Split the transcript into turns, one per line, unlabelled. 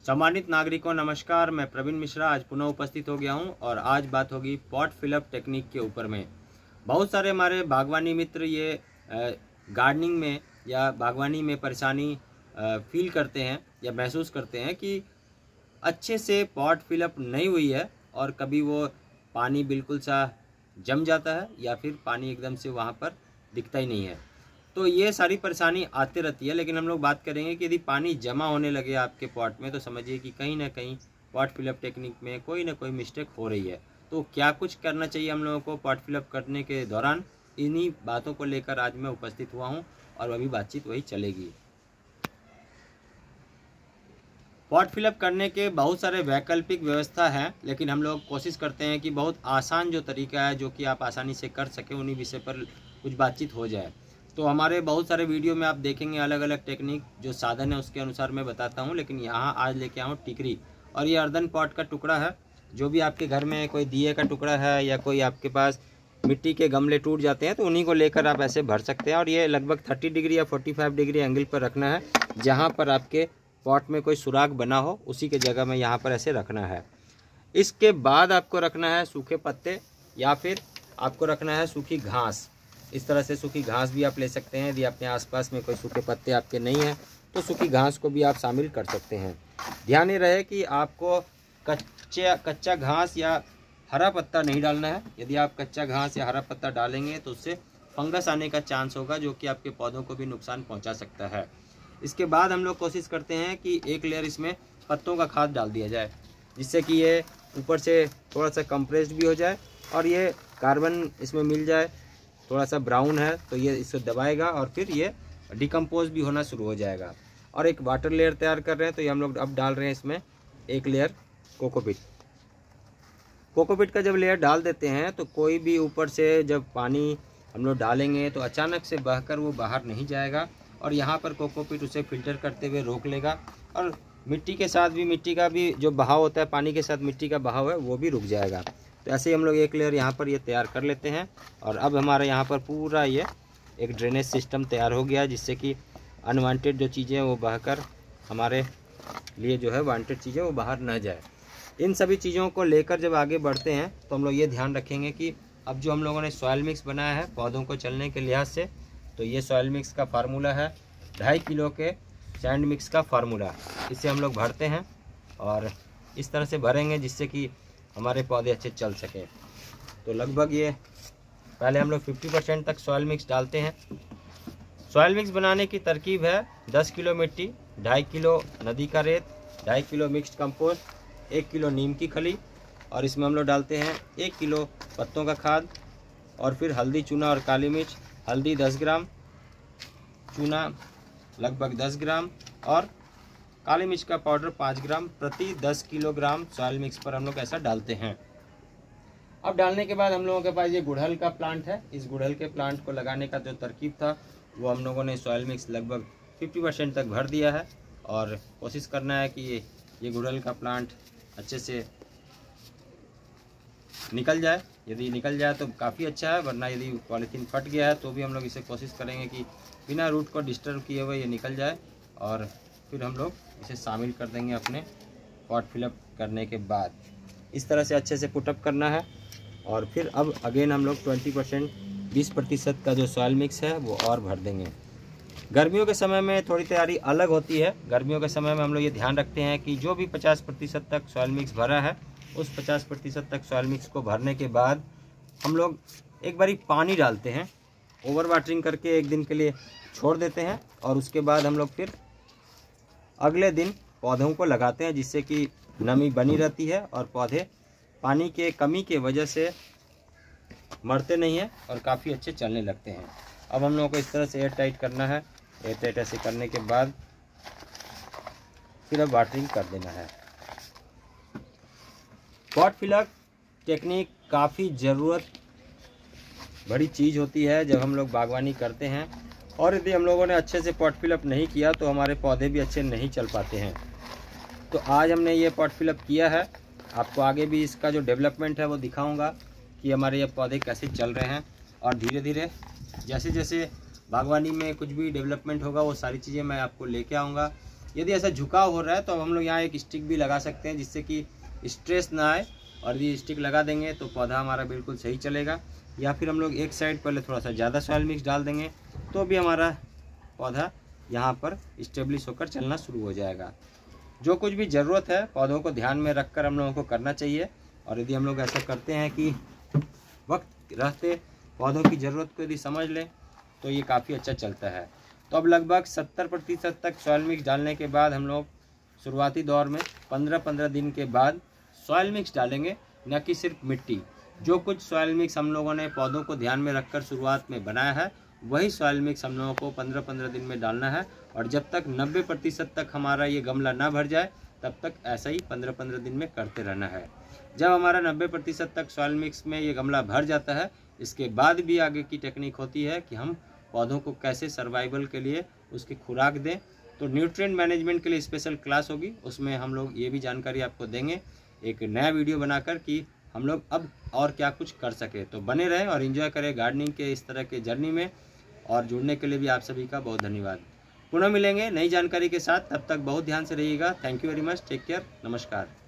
सम्मानित नागरिकों नमस्कार, मैं प्रवीण मिश्रा आज पुनः उपस्थित हो गया हूं और आज बात होगी पॉट फिलअप टेक्निक के ऊपर में। बहुत सारे हमारे बागवानी मित्र ये गार्डनिंग में या बागवानी में परेशानी फील करते हैं या महसूस करते हैं कि अच्छे से पॉट फिलअप नहीं हुई है और कभी वो पानी बिल्कुल सा जम जाता है या फिर पानी एकदम से वहाँ पर दिखता ही नहीं है। तो ये सारी परेशानी आती रहती है, लेकिन हम लोग बात करेंगे कि यदि पानी जमा होने लगे आपके पॉट में तो समझिए कि कहीं ना कहीं पॉट फिलअप टेक्निक में कोई ना कोई मिस्टेक हो रही है। तो क्या कुछ करना चाहिए हम लोगों को पॉट फिलअप करने के दौरान, इन्हीं बातों को लेकर आज मैं उपस्थित हुआ हूँ और अभी बातचीत वही चलेगी। पॉट फिलअप करने के बहुत सारे वैकल्पिक व्यवस्था है, लेकिन हम लोग कोशिश करते हैं कि बहुत आसान जो तरीका है जो कि आप आसानी से कर सकें उन्हीं विषय पर कुछ बातचीत हो जाए। तो हमारे बहुत सारे वीडियो में आप देखेंगे अलग अलग टेक्निक जो साधन है उसके अनुसार मैं बताता हूं, लेकिन यहाँ आज लेके आऊँ टिकरी। और ये अर्दन पॉट का टुकड़ा है, जो भी आपके घर में कोई दिए का टुकड़ा है या कोई आपके पास मिट्टी के गमले टूट जाते हैं तो उन्हीं को लेकर आप ऐसे भर सकते हैं। और ये लगभग 30 डिग्री या 45 डिग्री एंगल पर रखना है, जहाँ पर आपके पॉट में कोई सुराख बना हो उसी के जगह में यहाँ पर ऐसे रखना है। इसके बाद आपको रखना है सूखे पत्ते या फिर आपको रखना है सूखी घास। इस तरह से सूखी घास भी आप ले सकते हैं। यदि अपने आसपास में कोई सूखे पत्ते आपके नहीं हैं तो सूखी घास को भी आप शामिल कर सकते हैं। ध्यान ये रहे कि आपको कच्चा घास या हरा पत्ता नहीं डालना है। यदि आप कच्चा घास या हरा पत्ता डालेंगे तो उससे फंगस आने का चांस होगा, जो कि आपके पौधों को भी नुकसान पहुंचा सकता है। इसके बाद हम लोग कोशिश करते हैं कि एक लेयर इसमें पत्तों का खाद डाल दिया जाए, जिससे कि ये ऊपर से थोड़ा सा कंप्रेस्ड भी हो जाए और ये कार्बन इसमें मिल जाए। थोड़ा सा ब्राउन है तो ये इसको दबाएगा और फिर ये डिकम्पोज भी होना शुरू हो जाएगा। और एक वाटर लेयर तैयार कर रहे हैं तो ये हम लोग अब डाल रहे हैं इसमें एक लेयर कोकोपीट। कोकोपीट का जब लेयर डाल देते हैं तो कोई भी ऊपर से जब पानी हम लोग डालेंगे तो अचानक से बहकर वो बाहर नहीं जाएगा और यहाँ पर कोकोपीट उसे फिल्टर करते हुए रोक लेगा और मिट्टी के साथ भी, मिट्टी का भी जो बहाव होता है, पानी के साथ मिट्टी का बहाव है वो भी रुक जाएगा। तो ऐसे ही हम लोग एक लेयर यहाँ पर ये तैयार कर लेते हैं और अब हमारे यहाँ पर पूरा ये एक ड्रेनेज सिस्टम तैयार हो गया, जिससे कि अनवांटेड जो चीज़ें वो बहकर हमारे लिए जो है वांटेड चीज़ें वो बाहर न जाए। इन सभी चीज़ों को लेकर जब आगे बढ़ते हैं तो हम लोग ये ध्यान रखेंगे कि अब जो हम लोगों ने सॉइल मिक्स बनाया है पौधों को चलने के लिहाज से, तो ये सॉइल मिक्स का फार्मूला है 2.5 किलो के सैंड मिक्स का फार्मूला। इसे हम लोग भरते हैं और इस तरह से भरेंगे जिससे कि हमारे पौधे अच्छे चल सकें। तो लगभग ये पहले हम लोग 50% तक सॉइल मिक्स डालते हैं। सॉइल मिक्स बनाने की तरकीब है 10 किलो मिट्टी, 2.5 किलो नदी का रेत, 2.5 किलो मिक्स्ड कंपोस्ट, 1 किलो नीम की खली और इसमें हम लोग डालते हैं 1 किलो पत्तों का खाद और फिर हल्दी चूना और काली मिर्च। हल्दी 10 ग्राम, चूना लगभग 10 ग्राम और काली मिर्च का पाउडर 5 ग्राम प्रति 10 किलोग्राम सॉइल मिक्स पर हम लोग ऐसा डालते हैं। अब डालने के बाद हम लोगों के पास ये गुड़हल का प्लांट है। इस गुड़हल के प्लांट को लगाने का जो तरकीब था वो हम लोगों ने सॉइल मिक्स लगभग 50% तक भर दिया है और कोशिश करना है कि ये गुड़हल का प्लांट अच्छे से निकल जाए। यदि निकल जाए तो काफ़ी अच्छा है, वरना यदि पॉलीथीन फट गया है तो भी हम लोग इसे कोशिश करेंगे कि बिना रूट को डिस्टर्ब किए हुए ये निकल जाए और फिर हम लोग इसे शामिल कर देंगे अपने पॉट फिलअप करने के बाद। इस तरह से अच्छे से पुटअप करना है और फिर अब अगेन हम लोग 20% का जो सॉइल मिक्स है वो और भर देंगे। गर्मियों के समय में थोड़ी तैयारी अलग होती है। गर्मियों के समय में हम लोग ये ध्यान रखते हैं कि जो भी 50% तक सॉइल मिक्स भरा है उस 50% तक सॉइल मिक्स को भरने के बाद हम लोग एक बारी पानी डालते हैं, ओवर वाटरिंग करके एक दिन के लिए छोड़ देते हैं और उसके बाद हम लोग फिर अगले दिन पौधों को लगाते हैं, जिससे कि नमी बनी रहती है और पौधे पानी के कमी के वजह से मरते नहीं हैं और काफ़ी अच्छे चलने लगते हैं। अब हम लोगों को इस तरह से एयर टाइट करना है। एयर टाइट ऐसे करने के बाद फिर अब वाटरिंग कर देना है। पॉट फिलअप टेक्निक काफ़ी ज़रूरत बड़ी चीज़ होती है जब हम लोग बागवानी करते हैं, और यदि हम लोगों ने अच्छे से पॉट फिलअप नहीं किया तो हमारे पौधे भी अच्छे नहीं चल पाते हैं। तो आज हमने ये पॉट फिलअप किया है, आपको आगे भी इसका जो डेवलपमेंट है वो दिखाऊंगा कि हमारे ये पौधे कैसे चल रहे हैं। और धीरे धीरे जैसे जैसे बागवानी में कुछ भी डेवलपमेंट होगा वो सारी चीज़ें मैं आपको लेके आऊँगा। यदि ऐसा झुकाव हो रहा है तो अब हम लोग यहाँ एक स्टिक भी लगा सकते हैं जिससे कि स्ट्रेस ना आए, और यदि स्टिक लगा देंगे तो पौधा हमारा बिल्कुल सही चलेगा। या फिर हम लोग एक साइड पहले थोड़ा सा ज़्यादा सॉइल मिक्स डाल देंगे तो भी हमारा पौधा यहाँ पर स्टेब्लिश होकर चलना शुरू हो जाएगा। जो कुछ भी ज़रूरत है पौधों को ध्यान में रखकर हम लोगों को करना चाहिए, और यदि हम लोग ऐसा करते हैं कि वक्त रहते पौधों की ज़रूरत को यदि समझ लें तो ये काफ़ी अच्छा चलता है। तो अब लगभग 70% तक सॉइल मिक्स डालने के बाद हम लोग शुरुआती दौर में 15-15 दिन के बाद सॉइल मिक्स डालेंगे, न कि सिर्फ मिट्टी। जो कुछ सॉइल मिक्स हम लोगों ने पौधों को ध्यान में रखकर शुरुआत में बनाया है वही सॉइल मिक्स हम लोगों को 15-15 दिन में डालना है, और जब तक 90% तक हमारा ये गमला ना भर जाए तब तक ऐसा ही 15-15 दिन में करते रहना है। जब हमारा 90% तक सॉइल मिक्स में ये गमला भर जाता है, इसके बाद भी आगे की टेक्निक होती है कि हम पौधों को कैसे सर्वाइवल के लिए उसकी खुराक दें। तो न्यूट्रिएंट मैनेजमेंट के लिए स्पेशल क्लास होगी, उसमें हम लोग ये भी जानकारी आपको देंगे एक नया वीडियो बनाकर कि हम लोग अब और क्या कुछ कर सके। तो बने रहें और एंजॉय करें गार्डनिंग के इस तरह के जर्नी में, और जुड़ने के लिए भी आप सभी का बहुत धन्यवाद। पुनः मिलेंगे नई जानकारी के साथ, तब तक बहुत ध्यान से रहिएगा। Thank you very much, take care, नमस्कार।